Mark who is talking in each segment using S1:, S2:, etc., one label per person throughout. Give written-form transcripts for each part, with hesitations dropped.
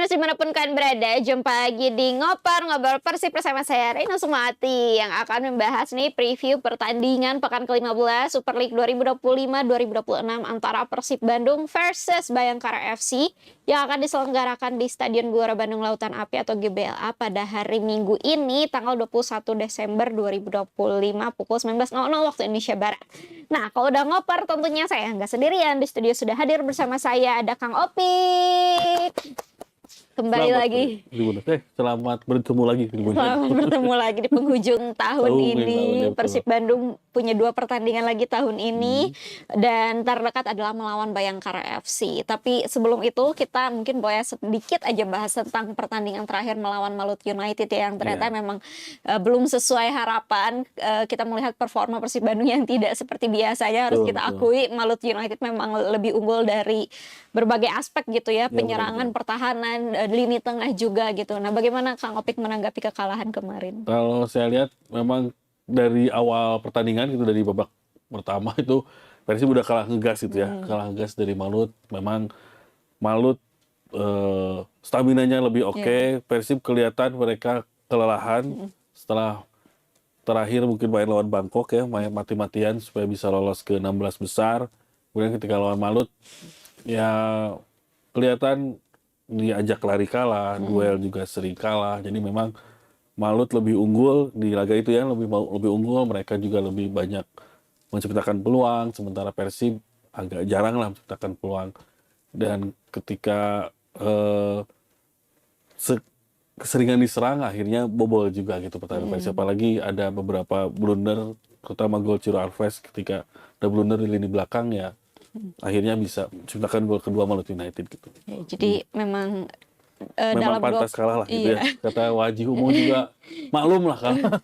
S1: Tribuners dimanapun kalian berada, jumpa lagi di Ngobrol Persib bersama saya Reina Sumati yang akan membahas nih preview pertandingan pekan ke-15 Super League 2025-2026 antara Persib Bandung versus Bayangkara FC yang akan diselenggarakan di Stadion Gelora Bandung Lautan Api atau GBLA pada hari Minggu ini tanggal 21 Desember 2025 pukul 19.00 waktu Indonesia Barat. Nah, kalau udah ngoper tentunya saya nggak sendirian, di studio sudah hadir bersama saya ada Kang Opik. Kembali lagi.
S2: Selamat bertemu lagi.
S1: Selamat bertemu lagi di penghujung tahun ini. Persib Bandung punya 2 pertandingan lagi tahun ini. Dan terdekat adalah melawan Bayangkara FC. Tapi sebelum itu kita mungkin boleh sedikit aja bahas tentang pertandingan terakhir melawan Malut United ya, yang ternyata memang belum sesuai harapan. Kita melihat performa Persib Bandung yang tidak seperti biasanya. Harus kita akui Malut United memang lebih unggul dari berbagai aspek gitu ya. Penyerangan, pertahanan, lini tengah juga gitu. Nah, bagaimana Kang Opik menanggapi kekalahan kemarin?
S2: Kalau saya lihat memang dari awal pertandingan gitu, dari babak pertama itu Persib udah kalah ngegas gitu ya. Kalah ngegas dari Malut. Memang Malut staminanya lebih oke. Persib kelihatan mereka kelelahan setelah terakhir mungkin main lawan Bangkok ya, main mati-matian supaya bisa lolos ke 16 besar. Kemudian ketika lawan Malut ya kelihatan diajak lari kalah, duel juga sering kalah. Jadi memang Malut lebih unggul di laga itu ya, lebih unggul. Mereka juga lebih banyak menciptakan peluang, sementara Persib agak jarang lah menciptakan peluang. Dan ketika keseringan diserang, akhirnya bobol juga gitu pertandingan Persib. Apalagi ada beberapa blunder, terutama gol Ciro Alves ketika ada blunder di lini belakang ya. Akhirnya bisa menciptakan gol kedua Malut United gitu.
S1: Ya, jadi memang
S2: memang pantas kalah lah gitu ya. Kata Waji Umo juga maklum lah kalah.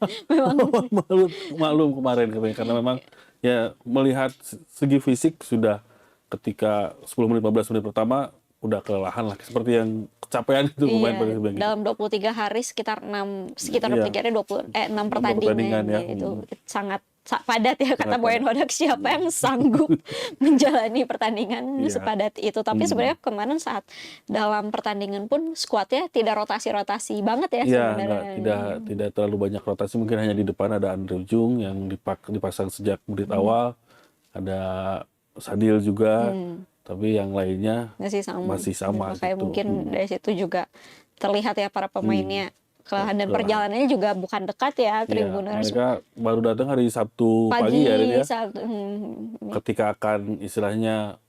S2: maklum kemarin karena memang ya melihat segi fisik sudah ketika 10 menit 15 menit pertama udah kelelahan lah, seperti yang kecapean itu pemain Persib gitu.
S1: Dalam 23 hari sekitar 6 hari 6 pertandingan ya. Itu sangat padat ya, kata Boyan Hodak, siapa yang sanggup menjalani pertandingan sepadat itu. Tapi sebenarnya kemarin saat dalam pertandingan pun skuadnya tidak rotasi-rotasi banget ya sebenarnya.
S2: Tidak terlalu banyak rotasi, mungkin hanya di depan ada Andre Ujung yang dipasang sejak menit awal, ada Sadil juga, tapi yang lainnya masih sama
S1: Kayak
S2: gitu.
S1: mungkin dari situ juga terlihat ya para pemainnya kelelahan, dan perjalanannya juga bukan dekat ya Tribuners.
S2: Mereka baru datang hari Sabtu pagi ya, ketika akan istilahnya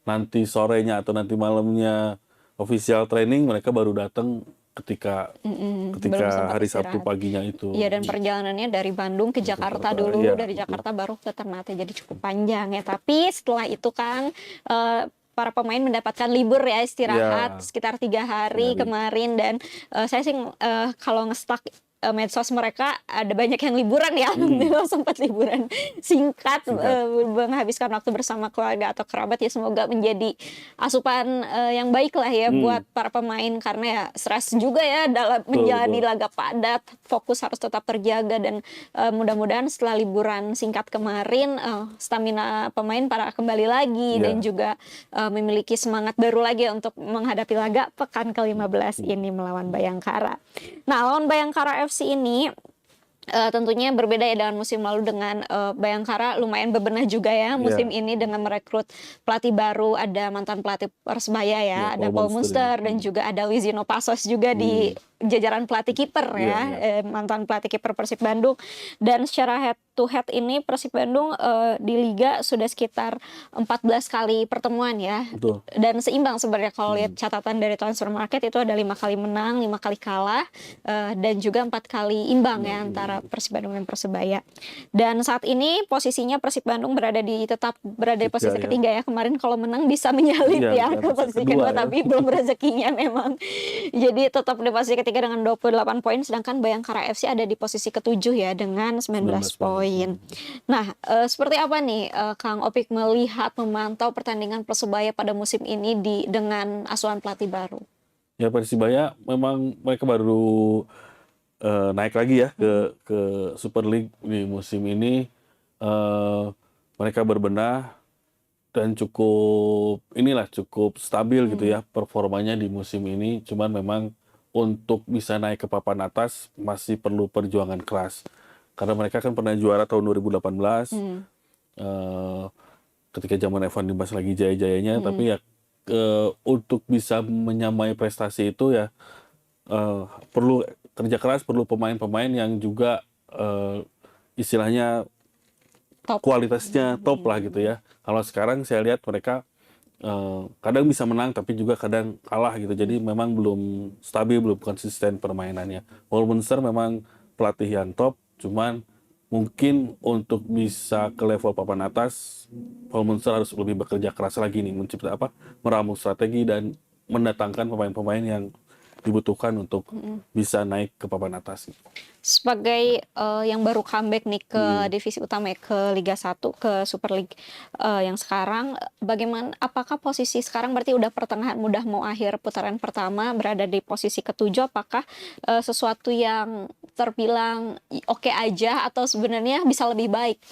S2: nanti sorenya atau nanti malamnya official training, mereka baru datang ketika hari Sabtu paginya itu.
S1: Iya, dan perjalanannya dari Bandung ke Jakarta dulu, dari Jakarta baru ke Ternate, jadi cukup panjang ya. Tapi setelah itu Kang, para pemain mendapatkan libur ya, istirahat sekitar 3 hari kemarin. Dan saya sih kalau nge-stalk medsos mereka ada banyak yang liburan ya, sempat liburan singkat. Menghabiskan waktu bersama keluarga atau kerabat ya. Semoga menjadi asupan yang baik lah ya buat para pemain, karena ya stres juga ya dalam menjalani laga padat, fokus harus tetap terjaga. Dan mudah-mudahan setelah liburan singkat kemarin stamina pemain para kembali lagi dan juga memiliki semangat baru lagi untuk menghadapi laga pekan ke-15 ini melawan Bayangkara. Nah, lawan Bayangkara FC ini tentunya berbeda ya dengan musim lalu. Dengan Bayangkara lumayan bebenah juga ya musim ini dengan merekrut pelatih baru. Ada mantan pelatih Persebaya ya, ada Paul Munster dan juga ada Lizino Pasos juga di jajaran pelatih kiper mantan pelatih kiper Persib Bandung. Dan secara head to head ini Persib Bandung di Liga sudah sekitar 14 kali pertemuan ya. Dan seimbang sebenarnya kalau lihat catatan dari Transfer Market, itu ada 5 kali menang, 5 kali kalah, dan juga 4 kali imbang ya antara Persib Bandung dan Persebaya. Dan saat ini posisinya Persib Bandung tetap berada di posisi ketiga ya. Kemarin kalau menang bisa menyalip ke posisi kedua, tapi belum rezekinya memang. Jadi tetap di posisi ketiga dengan 28 poin, sedangkan Bayangkara FC ada di posisi ke-7 ya dengan 19 poin. Nah, seperti apa nih Kang Opik melihat, memantau pertandingan Persebaya pada musim ini dengan asuhan pelatih baru?
S2: Ya, Persebaya memang mereka baru naik lagi ya ke Super League di musim ini. Mereka berbenah dan cukup stabil gitu ya performanya di musim ini. Cuman memang untuk bisa naik ke papan atas masih perlu perjuangan keras. Karena mereka kan pernah juara tahun 2018 eh, ketika zaman Evan Dimas lagi jaya-jayanya, tapi ya untuk bisa menyamai prestasi itu ya perlu kerja keras, perlu pemain-pemain yang juga istilahnya
S1: Top.
S2: kualitasnya top lah gitu ya. Kalau sekarang saya lihat mereka kadang bisa menang tapi juga kadang kalah gitu. Jadi memang belum stabil, belum konsisten permainannya. Wolfenster memang pelatih yang top, cuman mungkin untuk bisa ke level papan atas, Wolfenster harus lebih bekerja keras lagi nih, meramu strategi dan mendatangkan pemain-pemain yang dibutuhkan untuk bisa naik ke papan atas.
S1: Sebagai yang baru comeback nih ke divisi utama ya, ke Liga 1, ke Super League yang sekarang, bagaimana, apakah posisi sekarang berarti udah pertengahan, udah mau akhir putaran pertama, berada di posisi ke-7, apakah sesuatu yang terbilang oke aja atau sebenarnya bisa lebih baik?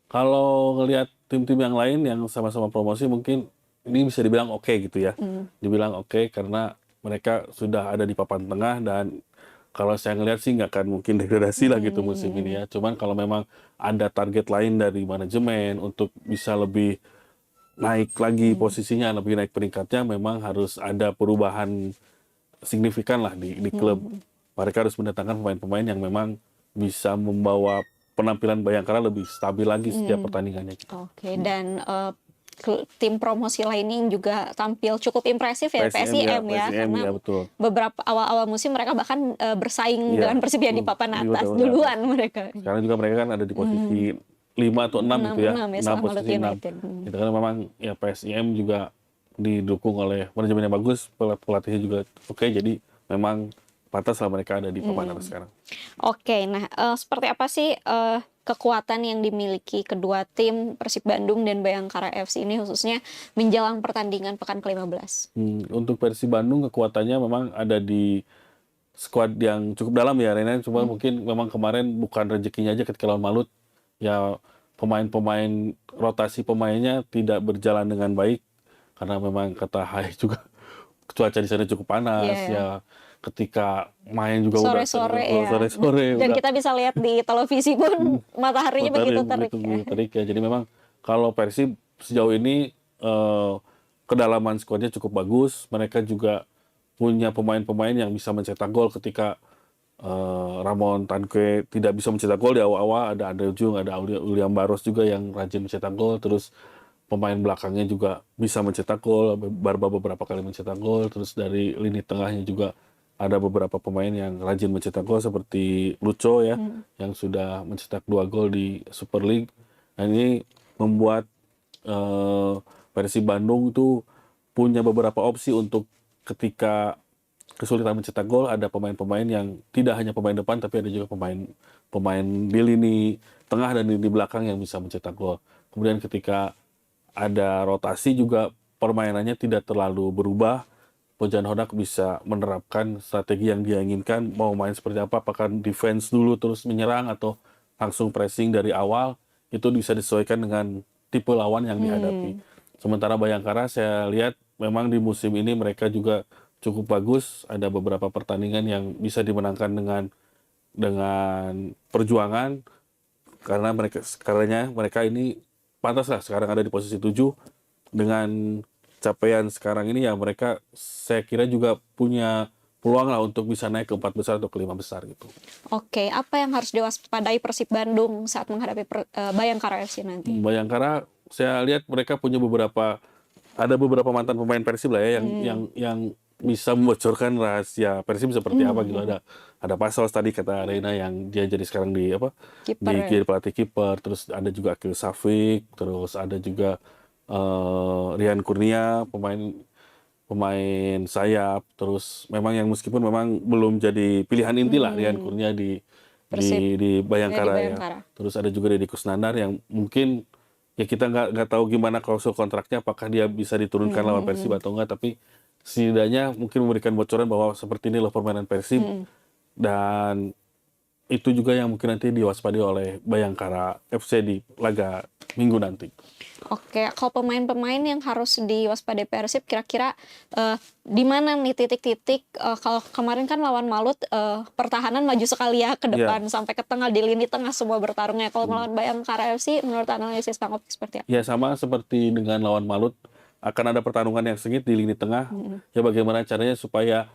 S2: Kalau ngelihat tim-tim yang lain yang sama-sama promosi mungkin ini bisa dibilang oke gitu ya. Dibilang oke karena mereka sudah ada di papan tengah dan kalau saya ngelihat sih nggak akan mungkin degradasi lah gitu musim ini ya. Cuman kalau memang ada target lain dari manajemen untuk bisa lebih naik lagi posisinya, lebih naik peringkatnya, memang harus ada perubahan signifikan lah di klub. Mereka harus mendatangkan pemain-pemain yang memang bisa membawa penampilan Bayangkara lebih stabil lagi setiap pertandingannya.
S1: Oke, dan tim promosi lainnya yang juga tampil cukup impresif ya, PSIM ya,
S2: PSIM
S1: karena
S2: ya betul.
S1: beberapa awal-awal musim mereka bahkan bersaing
S2: Iya,
S1: dengan Persibia di papan
S2: di
S1: atas
S2: papan
S1: duluan mereka.
S2: Sekarang juga mereka kan ada di posisi 5 atau 6 gitu ya.
S1: 6 ya,
S2: 6
S1: setelah Malut
S2: posisi 6.
S1: United.
S2: Itu kan memang ya PSIM juga didukung oleh manajemen yang bagus, pelatihnya juga oke, jadi memang pantas lah mereka ada di papan atas sekarang.
S1: Oke, nah seperti apa sih kekuatan yang dimiliki kedua tim Persib Bandung dan Bayangkara FC ini khususnya menjelang pertandingan pekan ke-15?
S2: Untuk Persib Bandung kekuatannya memang ada di skuad yang cukup dalam ya Rena, cuma mungkin memang kemarin bukan rezekinya aja ketika lawan Malut. Ya pemain-pemain, rotasi pemainnya tidak berjalan dengan baik karena memang kata Hai juga cuaca di sana cukup panas ya. Ketika main juga
S1: Sore-sore ya.
S2: sore-sore
S1: Dan
S2: udah
S1: kita bisa lihat di televisi pun mataharinya begitu terik ya.
S2: terik ya. Jadi memang kalau Persib sejauh ini kedalaman skuadnya cukup bagus. Mereka juga punya pemain-pemain yang bisa mencetak gol ketika Ramon Tanque tidak bisa mencetak gol di awal-awal. Ada Ujung, ada William Barros juga yang rajin mencetak gol. Terus pemain belakangnya juga bisa mencetak gol. Barba beberapa kali mencetak gol. Terus dari lini tengahnya juga ada beberapa pemain yang rajin mencetak gol seperti Lucho ya, yang sudah mencetak 2 gol di Super League. Nah ini membuat Persib Bandung itu punya beberapa opsi untuk ketika kesulitan mencetak gol, ada pemain-pemain yang tidak hanya pemain depan tapi ada juga pemain di lini tengah dan lini belakang yang bisa mencetak gol. Kemudian ketika ada rotasi juga permainannya tidak terlalu berubah. Pojan Hodak bisa menerapkan strategi yang dia inginkan, mau main seperti apa, apakah defense dulu terus menyerang atau langsung pressing dari awal, itu bisa disesuaikan dengan tipe lawan yang dihadapi. Sementara Bayangkara saya lihat memang di musim ini mereka juga cukup bagus, ada beberapa pertandingan yang bisa dimenangkan dengan perjuangan karena mereka ini pantas lah sekarang ada di posisi 7 dengan capaian sekarang ini ya mereka saya kira juga punya peluang lah untuk bisa naik ke 4 besar atau ke 5 besar gitu.
S1: Oke, apa yang harus diwaspadai Persib Bandung saat menghadapi Bayangkara FC nanti?
S2: Bayangkara saya lihat mereka punya ada beberapa mantan pemain Persib lah ya yang bisa membocorkan rahasia Persib seperti apa gitu. Ada Pasol tadi kata Reina yang dia jadi sekarang di pelatih kiper, terus ada juga Akil Safik, terus ada juga Rian Kurnia pemain sayap, terus memang yang meskipun memang belum jadi pilihan inti lah Rian Kurnia di Bayangkara ya. Terus ada juga Deddy Kusnandar yang mungkin ya kita nggak tahu gimana klausul kontraknya, apakah dia bisa diturunkan lawan Persib atau enggak, tapi setidaknya mungkin memberikan bocoran bahwa seperti ini loh permainan Persib. Dan itu juga yang mungkin nanti diwaspadai oleh Bayangkara FC di laga Minggu nanti.
S1: Oke, kalau pemain-pemain yang harus diwaspadai Persib kira-kira di mana nih titik-titik kalau kemarin kan lawan Malut pertahanan maju sekali ya ke depan sampai ke tengah, di lini tengah semua bertarungnya. Kalau melawan Bayangkara FC menurut analisis Kang Opik seperti apa?
S2: Ya sama seperti dengan lawan Malut, akan ada pertarungan yang sengit di lini tengah. Ya bagaimana caranya supaya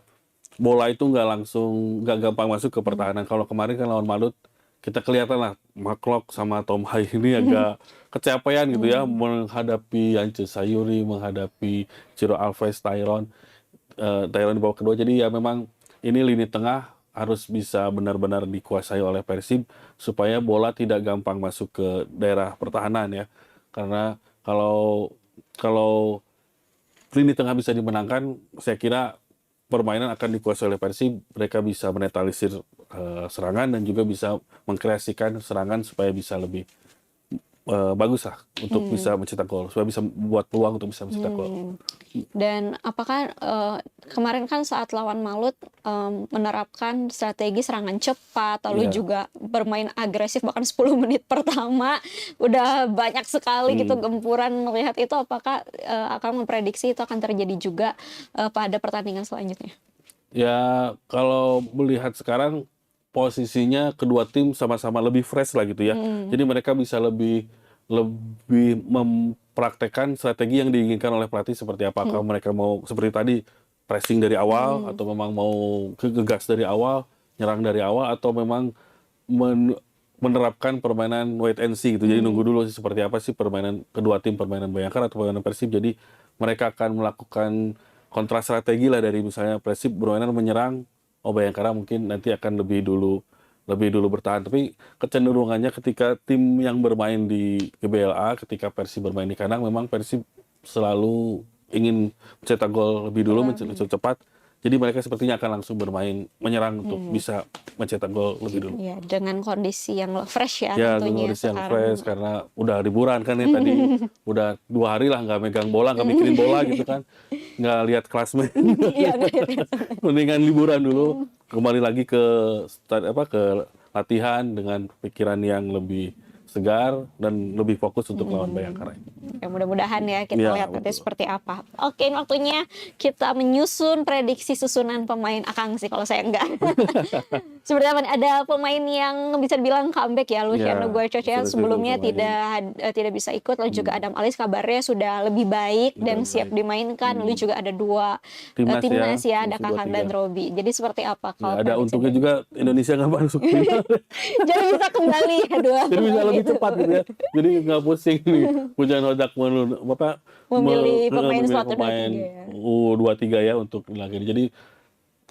S2: bola itu nggak gampang masuk ke pertahanan. Kalau kemarin kan lawan Malut, kita kelihatan lah Maklok sama Tom Hai ini agak kecapean gitu ya menghadapi Yance Sayuri, menghadapi Ciro Alves, Tyron di babak kedua. Jadi ya memang ini lini tengah harus bisa benar-benar dikuasai oleh Persib supaya bola tidak gampang masuk ke daerah pertahanan ya. Karena kalau lini tengah bisa dimenangkan, saya kira permainan akan dikuasai oleh Persib. Mereka bisa menetralisir serangan dan juga bisa mengkreasikan serangan supaya bisa lebih bagus lah untuk bisa mencetak gol, supaya bisa buat peluang untuk bisa mencetak gol.
S1: Dan apakah kemarin kan saat lawan Malut menerapkan strategi serangan cepat, lalu juga bermain agresif bahkan 10 menit pertama udah banyak sekali gitu gempuran. Melihat itu apakah akan memprediksi itu akan terjadi juga pada pertandingan selanjutnya?
S2: Ya kalau melihat sekarang posisinya kedua tim sama-sama lebih fresh lah gitu ya. Jadi mereka bisa lebih mempraktekkan strategi yang diinginkan oleh pelatih seperti apa. Kalau mereka mau seperti tadi pressing dari awal atau memang mau gegas dari awal, nyerang dari awal, atau memang menerapkan permainan wait and see gitu. Jadi nunggu dulu sih seperti apa sih permainan kedua tim, permainan Bayangkara atau permainan Persib. Jadi mereka akan melakukan kontra strategi lah, dari misalnya Persib bermainan menyerang, Bayangkara mungkin nanti akan lebih dulu bertahan. Tapi kecenderungannya ketika tim yang bermain di GBLA, ketika Persib bermain di kandang, memang Persib selalu ingin mencetak gol lebih dulu, mencetak cepat. Jadi mereka sepertinya akan langsung bermain menyerang untuk bisa mencetak gol lebih dulu.
S1: Ya, dengan kondisi yang fresh ya
S2: Ya,
S1: tentunya
S2: kondisi yang
S1: sekarang.
S2: fresh karena udah liburan kan ya tadi. Udah 2 hari lah nggak megang bola, nggak mikirin bola gitu kan. Nggak lihat klasmen.
S1: Iya,
S2: Mendingan liburan dulu, kembali lagi ke latihan dengan pikiran yang lebih segar dan lebih fokus untuk lawan Bayangkara.
S1: Ya, mudah-mudahan ya kita
S2: Ya,
S1: lihat nanti
S2: betul.
S1: seperti apa. Oke, waktunya kita menyusun prediksi susunan pemain Akang sih kalau saya enggak. Seperti apa nih? Ada pemain yang bisa dibilang comeback ya, Luciano Guarcocea ya, sebelumnya tidak bisa ikut, lalu juga Adam Alis kabarnya sudah lebih baik dan siap dimainkan. Lalu juga ada 2 timnas ya, ada Kakang dan Robi. Jadi seperti apa kalau
S2: Ada untungnya juga Indonesia nggak masuk final.
S1: jadi bisa kembali ya dua.
S2: Jadi bisa lebih cepat gitu ya. Jadi nggak pusing nih. Hujan Hodak
S1: Memilih pemain slot
S2: pemain U23 ya untuk lagi. Jadi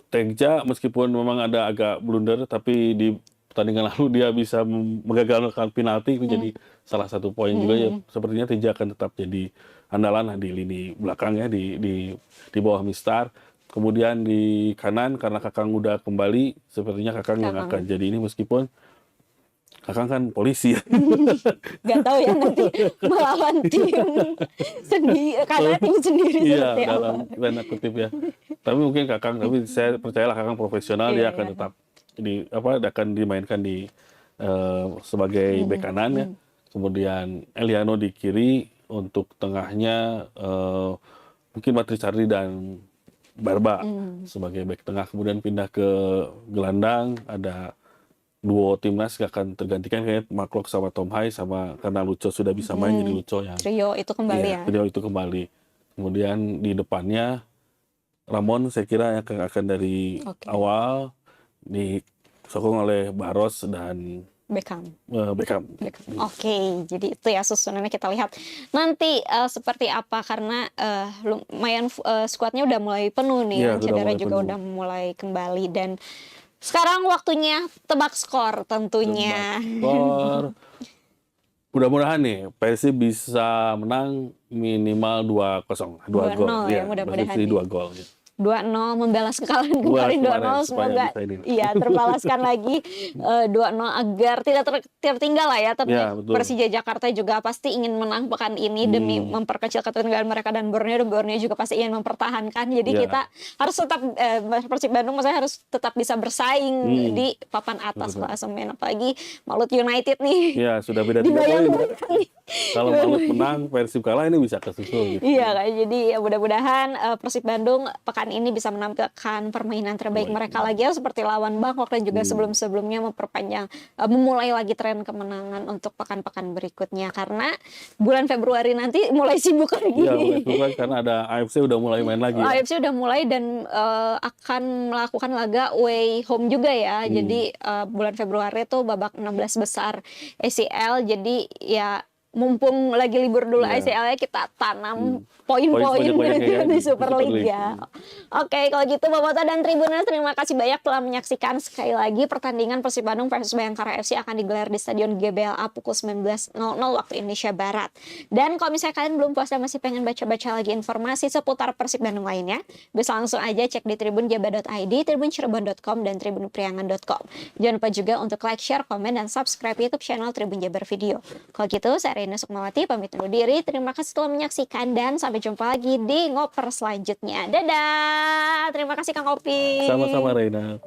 S2: Tegja meskipun memang ada agak blunder, tapi di pertandingan lalu dia bisa menggagalkan penalti, itu jadi salah satu poin juga ya. Sepertinya Tegja akan tetap jadi andalan lah di lini belakang ya, di bawah Mistar. Kemudian di kanan karena Kakang udah kembali, sepertinya Kakang yang akan jadi ini, meskipun Kakang kan polisi ya.
S1: Gak tahu ya nanti melawan tim sendiri, karena tim sendiri
S2: Iya,
S1: seperti
S2: dalam
S1: apa.
S2: tanda kutip ya. Tapi mungkin Kakang, tapi saya percayalah Kakang profesional, dia akan tetap akan dimainkan di sebagai bek kanan ya. Kemudian Eliano di kiri, untuk tengahnya mungkin Matri Chardi dan Barba sebagai bek tengah. Kemudian pindah ke gelandang, ada duo timnas akan tergantikan kayak Maklok sama Tom Hai, sama karena Lucho sudah bisa main jadi Lucho yang
S1: Trio itu kembali ya.
S2: trio itu kembali. Kemudian di depannya Ramon saya kira akan dari awal disokong oleh Baros dan
S1: Beckham.
S2: Beckham.
S1: Jadi itu ya susunannya, kita lihat nanti seperti apa, karena lumayan skuadnya udah mulai penuh nih,
S2: Iya,
S1: cedera juga udah mulai kembali. Dan sekarang waktunya tebak skor tentunya.
S2: Skor. Mudah-mudahan nih Persib bisa menang minimal 2-0. 2 gol.
S1: Ya, mudah-mudahan
S2: 2 gol. Ya.
S1: 2-0 membalas kekalahan kemarin 2-0, semoga terbalaskan lagi 2-0 agar tidak tertinggal lah ya. Tapi Persija Jakarta juga pasti ingin menang pekan ini demi memperkecil ketertinggalan mereka dan Borneo juga pasti ingin mempertahankan. Jadi kita harus tetap Persib Bandung maksudnya harus tetap bisa bersaing di papan atas klasemen, apalagi Malut United nih.
S2: Ya, sudah beda 3 poin. Kalau Malut menang, Persib kalah ini bisa kesusul gitu.
S1: Iya kan, jadi ya mudah-mudahan Persib Bandung pekan ini bisa menampilkan permainan terbaik mereka lagi ya, seperti lawan Bangkok dan juga sebelum-sebelumnya memperpanjang, memulai lagi tren kemenangan untuk pekan-pekan berikutnya. Karena bulan Februari nanti mulai sibuk lagi.
S2: Iya, bukan karena ada AFC udah mulai main lagi ya.
S1: AFC udah mulai dan akan melakukan laga away home juga ya. Jadi bulan Februari itu babak 16 besar ACL. Jadi ya mumpung lagi libur dulu ACL-nya, kita tanam poin-poin
S2: banyak-banyak ya
S1: di
S2: di
S1: Superliga. Oke, kalau gitu Bobotoh dan Tribuners, terima kasih banyak telah menyaksikan. Sekali lagi pertandingan Persib Bandung versus Bayangkara FC akan digelar di Stadion GBLA pukul 19.00 waktu Indonesia Barat. Dan kalau misalnya kalian belum puas dan masih pengen baca-baca lagi informasi seputar Persib Bandung lainnya, bisa langsung aja cek di tribunjabar.id, tribuncirebon.com, dan tribunpriangan.com. Jangan lupa juga untuk like, share, komen, dan subscribe YouTube channel Tribun Jabar Video. Kalau gitu, saya Reina Sukmawati pamit undur diri. Terima kasih telah menyaksikan dan sampai jumpa lagi di ngoper selanjutnya. Dadah. Terima kasih Kang Opi.
S2: Sama-sama Reina.